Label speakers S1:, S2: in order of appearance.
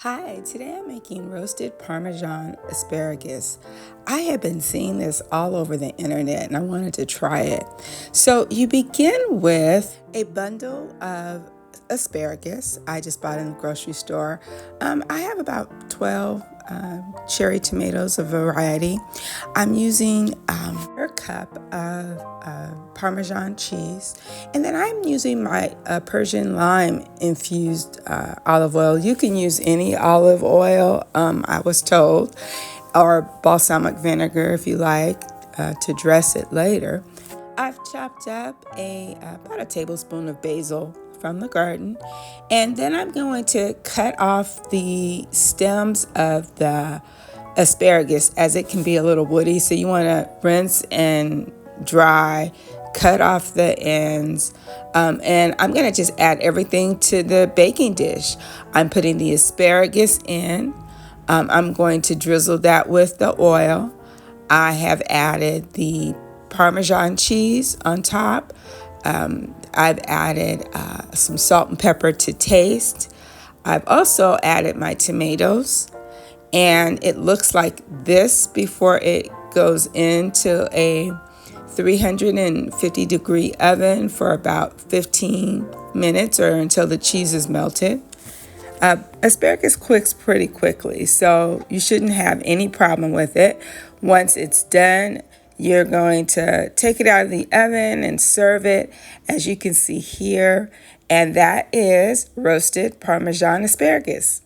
S1: Hi, today I'm making roasted Parmesan asparagus. I have been seeing this all over the internet and I wanted to try it. So you begin with a bundle of asparagus. I just bought in the grocery store. I have about 12 cherry tomatoes of variety. I'm using a cup of Parmesan cheese, and then I'm using my Persian lime infused olive oil. You can use any olive oil, I was told, or balsamic vinegar if you like to dress it later. I've chopped up about a tablespoon of basil from the garden, and then I'm going to cut off the stems of the asparagus, as it can be a little woody, so you want to rinse and dry, cut off the ends, and I'm going to just add everything to the baking dish. I'm putting the asparagus in. I'm going to drizzle that with the oil. I have added the Parmesan cheese on top. I've added some salt and pepper to taste. I've also added my tomatoes, and it looks like this before it goes into a 350-degree oven for about 15 minutes or until the cheese is melted. Asparagus cooks pretty quickly, so you shouldn't have any problem with it. Once it's done, you're going to take it out of the oven and serve it, as you can see here. And that is roasted Parmesan asparagus.